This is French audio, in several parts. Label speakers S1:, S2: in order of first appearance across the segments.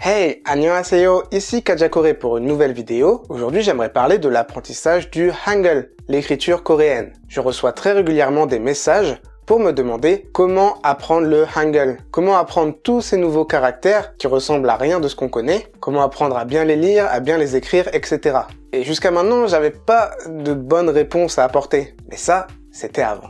S1: Hey, annyeonghaseyo, ici Kajakore pour une nouvelle vidéo. Aujourd'hui, j'aimerais parler de l'apprentissage du Hangul, l'écriture coréenne. Je reçois très régulièrement des messages pour me demander comment apprendre le Hangul, comment apprendre tous ces nouveaux caractères qui ressemblent à rien de ce qu'on connaît, comment apprendre à bien les lire, à bien les écrire, etc. Et jusqu'à maintenant, j'avais pas de bonne réponse à apporter. Mais ça, c'était avant.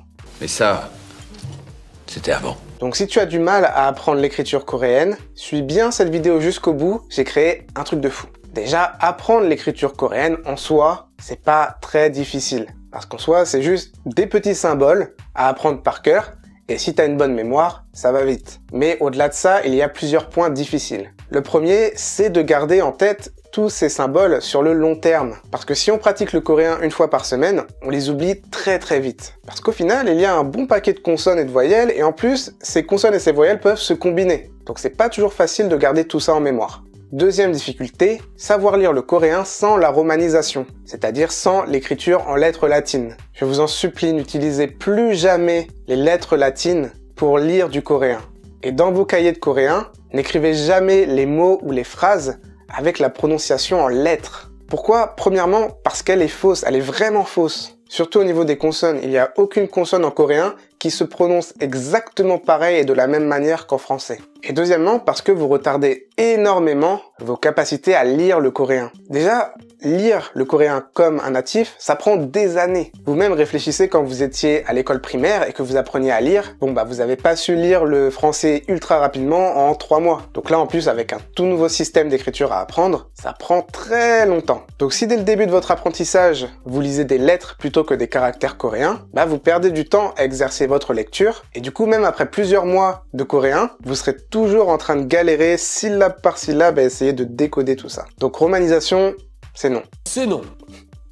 S1: Donc si tu as du mal à apprendre l'écriture coréenne, suis bien cette vidéo jusqu'au bout, j'ai créé un truc de fou. Déjà, apprendre l'écriture coréenne en soi, c'est pas très difficile. Parce qu'en soi, c'est juste des petits symboles à apprendre par cœur, et si tu as une bonne mémoire, ça va vite. Mais au-delà de ça, il y a plusieurs points difficiles. Le premier, c'est de garder en tête tous ces symboles sur le long terme. Parce que si on pratique le coréen une fois par semaine, on les oublie très vite. Parce qu'au final, il y a un bon paquet de consonnes et de voyelles, et en plus, ces consonnes et ces voyelles peuvent se combiner. Donc c'est pas toujours facile de garder tout ça en mémoire. Deuxième difficulté, savoir lire le coréen sans la romanisation, c'est-à-dire sans l'écriture en lettres latines. Je vous en supplie, n'utilisez plus jamais les lettres latines pour lire du coréen. Et dans vos cahiers de coréen, n'écrivez jamais les mots ou les phrases avec la prononciation en lettres. Pourquoi? Premièrement, parce qu'elle est fausse, elle est vraiment fausse. Surtout au niveau des consonnes, il n'y a aucune consonne en coréen qui se prononce exactement pareil et de la même manière qu'en français. Et deuxièmement, parce que vous retardez énormément vos capacités à lire le coréen. Déjà, lire le coréen comme un natif, ça prend des années. Vous-même réfléchissez quand vous étiez à l'école primaire et que vous appreniez à lire. Bon vous n'avez pas su lire le français ultra rapidement en 3 mois. Donc là en plus avec un tout nouveau système d'écriture à apprendre, ça prend très longtemps. Donc si dès le début de votre apprentissage, vous lisez des lettres plutôt que des caractères coréens, vous perdez du temps à exercer votre lecture. Et du coup même après plusieurs mois de coréen, vous serez toujours en train de galérer syllabe par syllabe à essayer de décoder tout ça. Donc romanisation, c'est non.
S2: C'est non.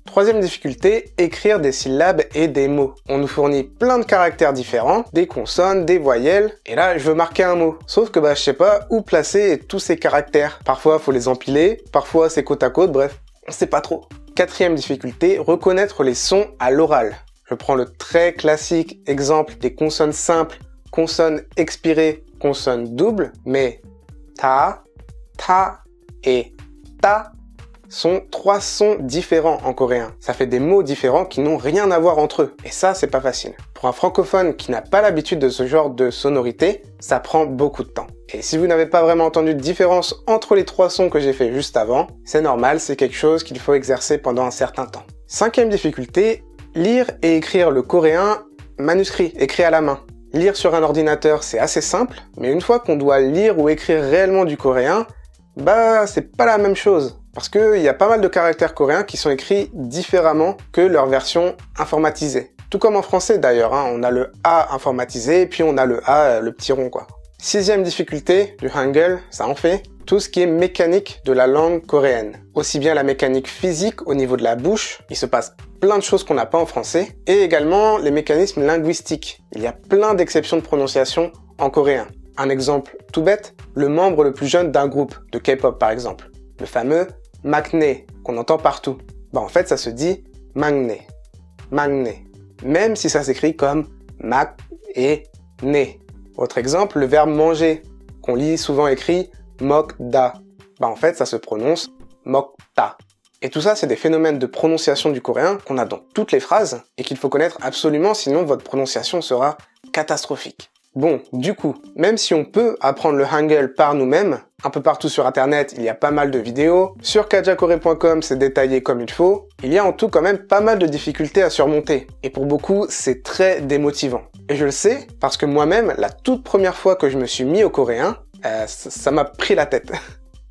S1: Troisième difficulté, écrire des syllabes et des mots. On nous fournit plein de caractères différents, des consonnes, des voyelles, et là je veux marquer un mot. Sauf que je sais pas où placer tous ces caractères. Parfois faut les empiler, parfois c'est côte à côte, bref, on sait pas trop. Quatrième difficulté, reconnaître les sons à l'oral. Je prends le très classique exemple des consonnes simples, consonnes expirées, consonnes doubles, mais ta, et ta sont 3 sons différents en coréen. Ça fait des mots différents qui n'ont rien à voir entre eux. Et ça, c'est pas facile. Pour un francophone qui n'a pas l'habitude de ce genre de sonorité, ça prend beaucoup de temps. Et si vous n'avez pas vraiment entendu de différence entre les 3 sons que j'ai fait juste avant, c'est normal, c'est quelque chose qu'il faut exercer pendant un certain temps. Cinquième difficulté, lire et écrire le coréen manuscrit, écrit à la main. Lire sur un ordinateur, c'est assez simple, mais une fois qu'on doit lire ou écrire réellement du coréen, c'est pas la même chose. Parce qu'il y a pas mal de caractères coréens qui sont écrits différemment que leur version informatisée. Tout comme en français d'ailleurs, on a le A informatisé, puis on a le A, le petit rond quoi. Sixième difficulté du Hangul, ça en fait, tout ce qui est mécanique de la langue coréenne. Aussi bien la mécanique physique au niveau de la bouche, il se passe plein de choses qu'on n'a pas en français, et également les mécanismes linguistiques. Il y a plein d'exceptions de prononciation en coréen. Un exemple tout bête, le membre le plus jeune d'un groupe de K-pop par exemple. Le fameux maknae qu'on entend partout. En fait, ça se dit maknae. Maknae. Même si ça s'écrit comme mak et ne. Autre exemple, le verbe manger, qu'on lit souvent écrit mokda. En fait, ça se prononce mokta. Et tout ça, c'est des phénomènes de prononciation du coréen qu'on a dans toutes les phrases et qu'il faut connaître absolument, sinon votre prononciation sera catastrophique. Bon, du coup, même si on peut apprendre le Hangul par nous-mêmes, un peu partout sur internet, il y a pas mal de vidéos, sur kajakore.com c'est détaillé comme il faut, il y a en tout quand même pas mal de difficultés à surmonter. Et pour beaucoup, c'est très démotivant. Et je le sais, parce que moi-même, la toute première fois que je me suis mis au coréen, ça m'a pris la tête.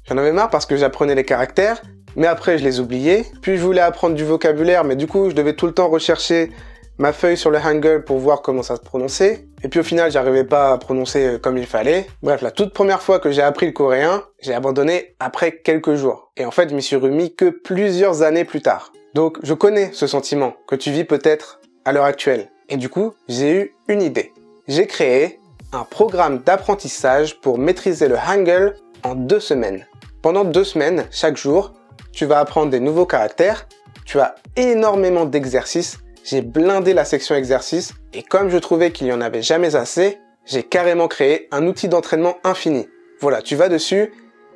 S1: J'en avais marre parce que j'apprenais les caractères, mais après je les oubliais, puis je voulais apprendre du vocabulaire, mais du coup je devais tout le temps rechercher ma feuille sur le Hangul pour voir comment ça se prononçait. Et puis au final, j'arrivais pas à prononcer comme il fallait. Bref, la toute première fois que j'ai appris le coréen, j'ai abandonné après quelques jours. Et en fait, je m'y suis remis que plusieurs années plus tard. Donc, je connais ce sentiment que tu vis peut-être à l'heure actuelle. Et du coup, j'ai eu une idée. J'ai créé un programme d'apprentissage pour maîtriser le Hangul en 2 semaines. Pendant 2 semaines, chaque jour, tu vas apprendre des nouveaux caractères, tu as énormément d'exercices. J'ai blindé la section exercices et comme je trouvais qu'il n'y en avait jamais assez, j'ai carrément créé un outil d'entraînement infini. Voilà, tu vas dessus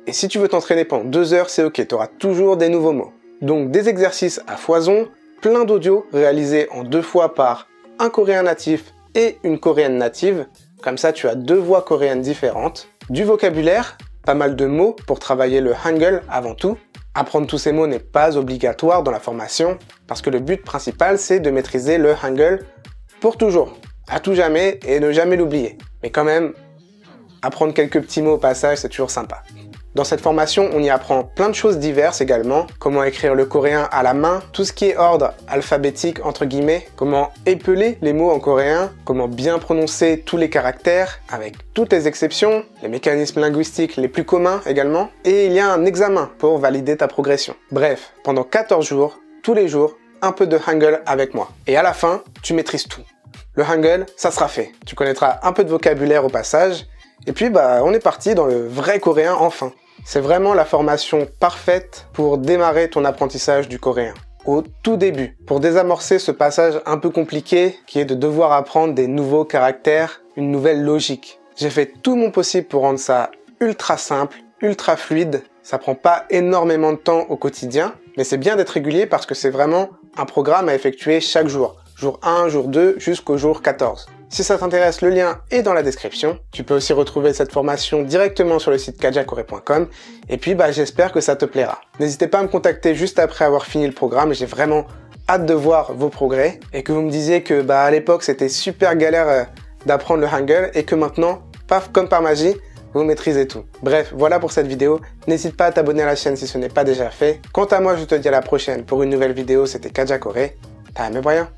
S1: Et si tu veux t'entraîner pendant 2 heures, c'est ok, tu auras toujours des nouveaux mots. Donc des exercices à foison, plein d'audio réalisés en 2 fois par un coréen natif et une coréenne native. Comme ça, tu as 2 voix coréennes différentes. Du vocabulaire, pas mal de mots pour travailler le hangul avant tout. Apprendre tous ces mots n'est pas obligatoire dans la formation parce que le but principal, c'est de maîtriser le hangul pour toujours, à tout jamais et ne jamais l'oublier. Mais quand même, apprendre quelques petits mots au passage, c'est toujours sympa. Dans cette formation, on y apprend plein de choses diverses également, comment écrire le coréen à la main, tout ce qui est ordre alphabétique entre guillemets, comment épeler les mots en coréen, comment bien prononcer tous les caractères, avec toutes les exceptions, les mécanismes linguistiques les plus communs également, et il y a un examen pour valider ta progression. Bref, pendant 14 jours, tous les jours, un peu de hangul avec moi. Et à la fin, tu maîtrises tout. Le hangul, ça sera fait. Tu connaîtras un peu de vocabulaire au passage, et puis on est parti dans le vrai coréen enfin. C'est vraiment la formation parfaite pour démarrer ton apprentissage du coréen. Au tout début, pour désamorcer ce passage un peu compliqué qui est de devoir apprendre des nouveaux caractères, une nouvelle logique. J'ai fait tout mon possible pour rendre ça ultra simple, ultra fluide. Ça prend pas énormément de temps au quotidien, mais c'est bien d'être régulier parce que c'est vraiment un programme à effectuer chaque jour. Jour 1, jour 2, jusqu'au jour 14. Si ça t'intéresse, le lien est dans la description. Tu peux aussi retrouver cette formation directement sur le site kajakoré.com. Et puis j'espère que ça te plaira. N'hésitez pas à me contacter juste après avoir fini le programme. J'ai vraiment hâte de voir vos progrès. Et que vous me disiez que à l'époque c'était super galère d'apprendre le hangul et que maintenant, paf, comme par magie, vous maîtrisez tout. Bref, voilà pour cette vidéo. N'hésite pas à t'abonner à la chaîne si ce n'est pas déjà fait. Quant à moi, je te dis à la prochaine pour une nouvelle vidéo. C'était Kaja Koré. 다음에 봐요.